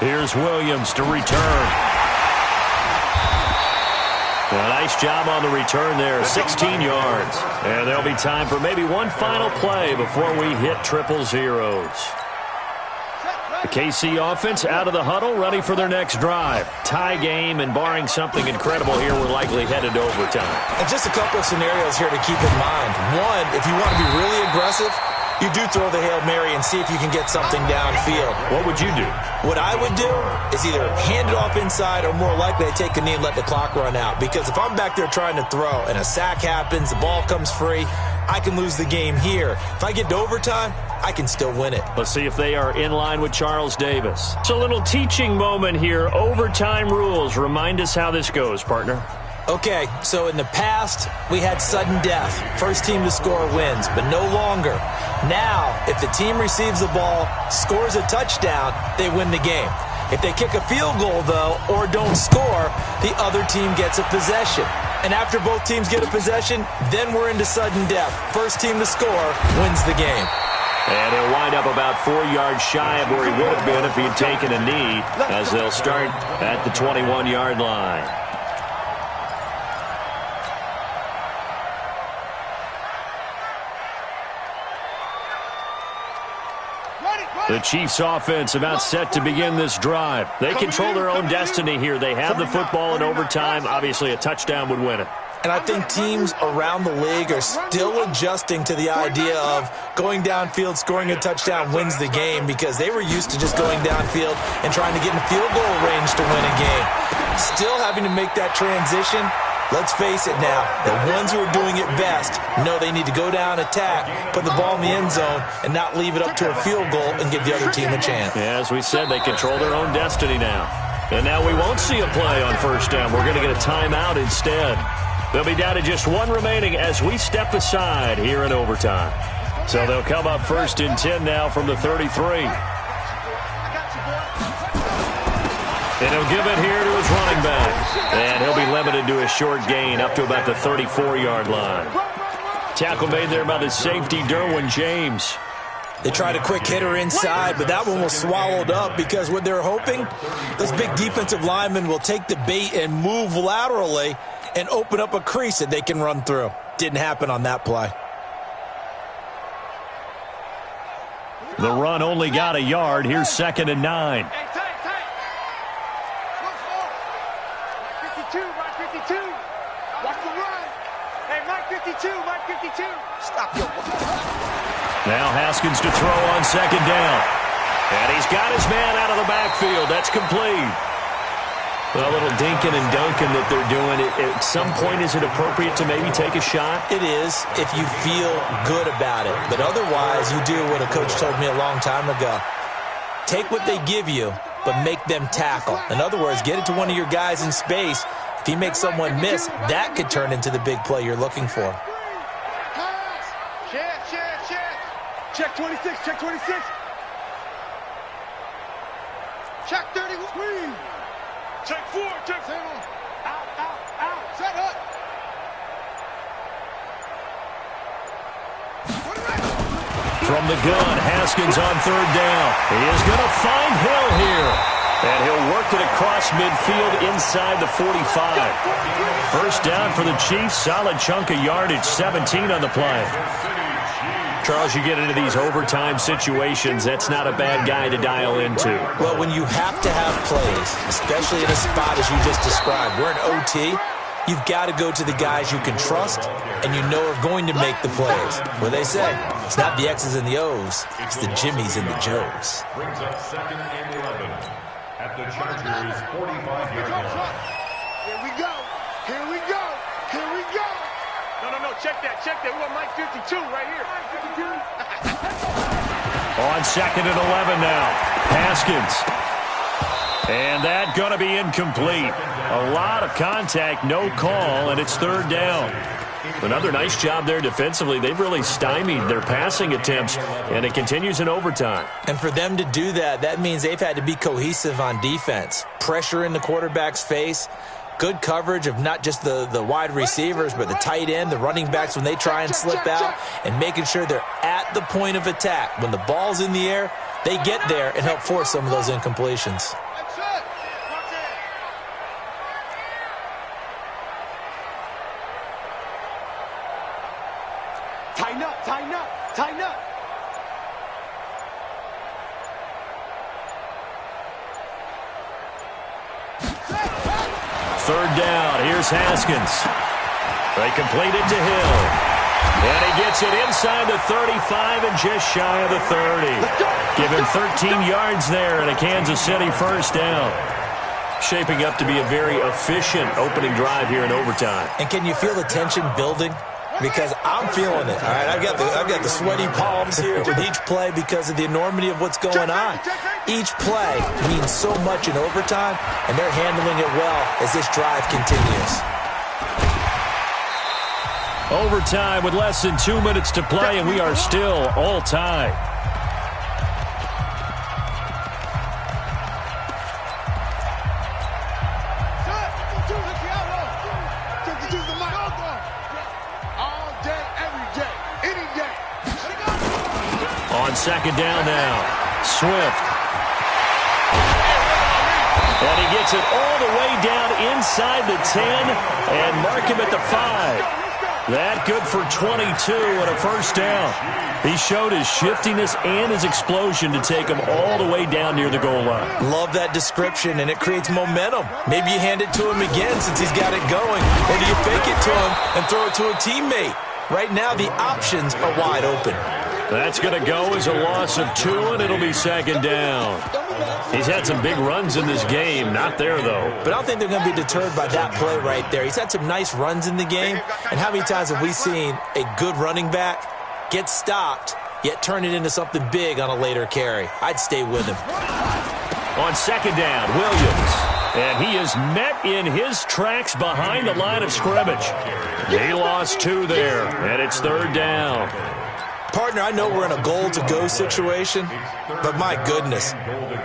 Speaker 3: Here's Williams to return. A nice job on the return there, 16 yards. And there'll be time for maybe one final play before we hit triple zeros. The KC offense out of the huddle, ready for their next drive. Tie game, and barring something incredible here, we're likely headed to overtime.
Speaker 5: And just a couple of scenarios here to keep in mind. One, if you want to be really aggressive, you do throw the Hail Mary and see if you can get something downfield.
Speaker 3: What would you do?
Speaker 5: What I would do is either hand it off inside or more likely I take a knee and let the clock run out. Because if I'm back there trying to throw and a sack happens, the ball comes free, I can lose the game here. If I get to overtime, I can still win it.
Speaker 3: Let's see if they are in line with Charles Davis. It's a little teaching moment here. Overtime rules. Remind us how this goes, partner.
Speaker 5: Okay, so in the past, we had sudden death. First team to score wins, but no longer. Now, if the team receives the ball, scores a touchdown, they win the game. If they kick a field goal, though, or don't score, the other team gets a possession. And after both teams get a possession, then we're into sudden death. First team to score wins the game.
Speaker 3: And he'll wind up about 4 yards shy of where he would have been if he had taken a knee, as they'll start at the 21-yard line. The Chiefs offense about set to begin this drive. They control their own destiny here. They have the football in overtime. Obviously, a touchdown would win it.
Speaker 5: And I think teams around the league are still adjusting to the idea of going downfield, scoring a touchdown wins the game, because they were used to just going downfield and trying to get in field goal range to win a game. Still having to make that transition. Let's face it now, the ones who are doing it best know they need to go down, attack, put the ball in the end zone, and not leave it up to a field goal and give the other team a chance.
Speaker 3: Yeah, as we said, they control their own destiny now. And now we won't see a play on first down. We're going to get a timeout instead. They'll be down to just one remaining as we step aside here in overtime. So they'll come up 1st and 10 now from the 33. And he'll give it here to his running back. And he'll be limited to a short gain up to about the 34-yard line. Tackle made there by the safety, Derwin James.
Speaker 5: They tried a quick hitter inside, but that one was swallowed up because what they're hoping, those big defensive linemen will take the bait and move laterally and open up a crease that they can run through. Didn't happen on that play.
Speaker 3: The run only got a yard. Here's 2nd and 9.
Speaker 2: Stop your
Speaker 3: Now Haskins to throw on 2nd down. And he's got his man out of the backfield. That's complete. A little dinking and dunking that they're doing. At some point, is it appropriate to maybe take a shot?
Speaker 5: It is if you feel good about it. But otherwise, you do what a coach told me a long time ago. Take what they give you, but make them tackle. In other words, get it to one of your guys in space. If he makes someone miss, that could turn into the big play you're looking for.
Speaker 4: Check 26, check 26. Check 31. Check 4, check 7. Out. Set up.
Speaker 3: From the gun, Haskins on third down. He is going to find Hill here. And he'll work it across midfield inside the 45. First down for the Chiefs. Solid chunk of yardage, 17 on the play. Charles, you get into these overtime situations, that's not a bad guy to dial into.
Speaker 5: Well, when you have to have plays, especially in a spot as you just described, we're in OT, you've got to go to the guys you can trust and you know are going to make the plays. What they say, it's not the X's and the O's, it's the Jimmies and the Joes.
Speaker 6: Brings up 2nd and 11 at the Chargers' 45-yard line.
Speaker 4: Here we go. Here we go. Here we go. No. Check that. We want Mike 52 right here.
Speaker 3: On 2nd and 11 now. Haskins. And that going to be incomplete. A lot of contact, no call, and it's third down. Another nice job there defensively. They've really stymied their passing attempts, and it continues in overtime.
Speaker 5: And for them to do that, that means they've had to be cohesive on defense. Pressure in the quarterback's face. Good coverage of not just the wide receivers, but the tight end, the running backs when they try and slip out, and making sure they're at the point of attack. When the ball's in the air, they get there and help force some of those incompletions.
Speaker 4: Tighten up.
Speaker 3: Third down. Here's Haskins. They complete it to Hill. And he gets it inside the 35 and just shy of the 30. Give him 13 yards there and a Kansas City first down. Shaping up to be a very efficient opening drive here in overtime.
Speaker 5: And can you feel the tension building? Because I'm feeling it. All right, I've got the sweaty palms here with each play because of the enormity of what's going on. Each play means so much in overtime, and they're handling it well as this drive continues.
Speaker 3: Overtime with less than 2 minutes to play, and we are still all tied. On 2nd down now, Swift. And he gets it all the way down inside the 10 and mark him at the 5. That good for 22 and a first down. He showed his shiftiness and his explosion to take him all the way down near the goal line.
Speaker 5: Love that description, and it creates momentum. Maybe you hand it to him again since he's got it going, or do you fake it to him and throw it to a teammate? Right now, the options are wide open.
Speaker 3: That's going to go as a loss of 2, and it'll be 2nd down. He's had some big runs in this game. Not there, though.
Speaker 5: But I don't think they're going to be deterred by that play right there. He's had some nice runs in the game. And how many times have we seen a good running back get stopped, yet turn it into something big on a later carry? I'd stay with him.
Speaker 3: On 2nd down, Williams. And he is met in his tracks behind the line of scrimmage. He lost 2 there, and it's 3rd down.
Speaker 5: Partner, I know we're in a goal-to-go situation, but my goodness,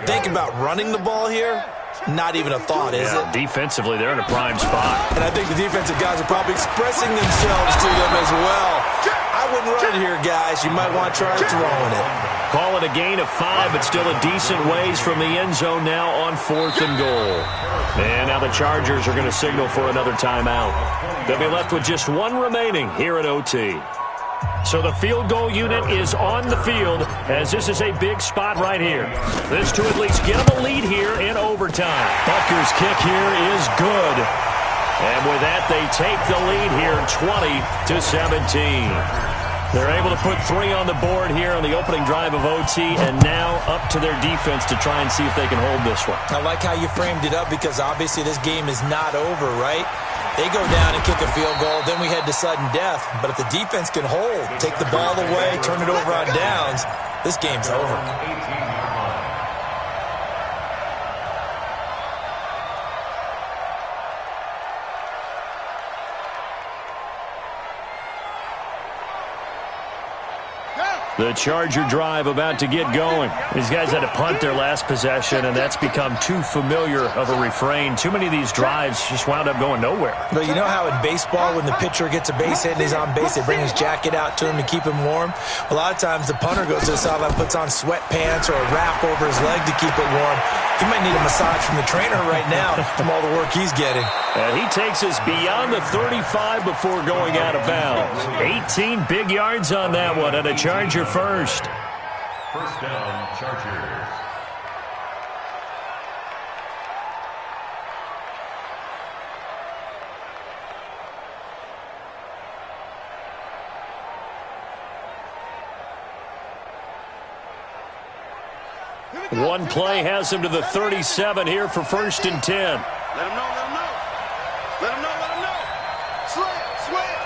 Speaker 5: think about running the ball here. Not even a thought, is it?
Speaker 3: Defensively, they're in a prime spot.
Speaker 5: And I think the defensive guys are probably expressing themselves to them as well. I wouldn't run it here, guys. You might want to try throwing it.
Speaker 3: Call it a gain of 5, but still a decent ways from the end zone now on 4th and goal. And now the Chargers are going to signal for another timeout. They'll be left with just 1 remaining here at OT. So the field goal unit is on the field as this is a big spot right here. This to at least get them a lead here in overtime. Butker's kick here is good. And with that, they take the lead here 20-17. They're able to put 3 on the board here on the opening drive of OT, and now up to their defense to try and see if they can hold this one.
Speaker 5: I like how you framed it up because obviously this game is not over, right? They go down and kick a field goal, then we head to sudden death. But if the defense can hold, take the ball away, turn it over on downs, this game's over.
Speaker 4: Yeah.
Speaker 3: The Charger drive about to get going. These guys had to punt their last possession, and that's become too familiar of a refrain. Too many of these drives just wound up going nowhere.
Speaker 5: But you know how in baseball, when the pitcher gets a base hit and he's on base, they bring his jacket out to him to keep him warm? A lot of times the punter goes to the sideline, puts on sweatpants or a wrap over his leg to keep it warm. He might need a massage from the trainer right now from all the work he's getting.
Speaker 3: And he takes us beyond the 35 before going out of bounds. 18 big yards on that one, and a Charger first.
Speaker 6: First down, Chargers.
Speaker 3: One play has him to the 37 here for 1st and 10.
Speaker 4: Let him know, let him know. Let him know, let him know. Slam, slam.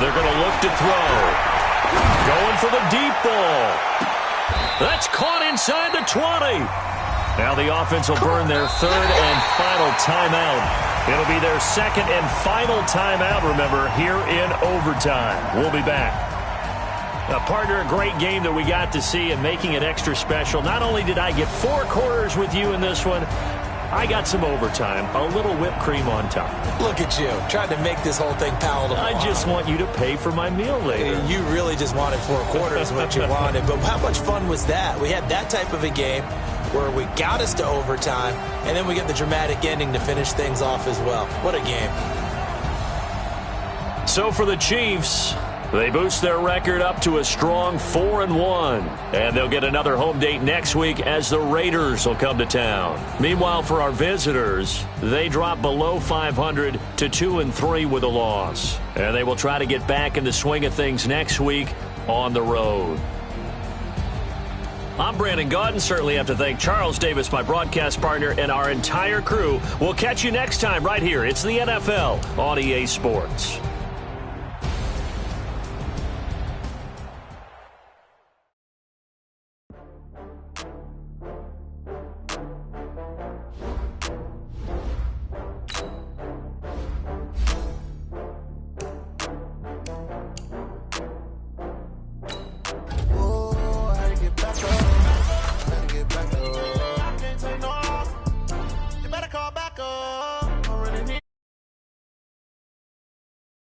Speaker 3: They're going to look to throw. Going for the deep ball. That's caught inside the 20. Now the offense will burn their 3rd and final timeout. It'll be their 2nd and final timeout, remember, here in overtime. We'll be back. Partner, a great game that we got to see and making it extra special. Not only did I get 4 quarters with you in this one, I got some overtime, a little whipped cream on top.
Speaker 5: Look at you, trying to make this whole thing palatable.
Speaker 3: I just want you to pay for my meal later.
Speaker 5: You really just wanted 4 quarters what you wanted. But how much fun was that? We had that type of a game where we got us to overtime, and then we get the dramatic ending to finish things off as well. What a game.
Speaker 3: So for the Chiefs, they boost their record up to a strong 4-1. And they'll get another home date next week as the Raiders will come to town. Meanwhile, for our visitors, they drop below 500 to 2-3 with a loss. And they will try to get back in the swing of things next week on the road. I'm Brandon Gaudin. Certainly have to thank Charles Davis, my broadcast partner, and our entire crew. We'll catch you next time right here. It's the NFL on EA Sports.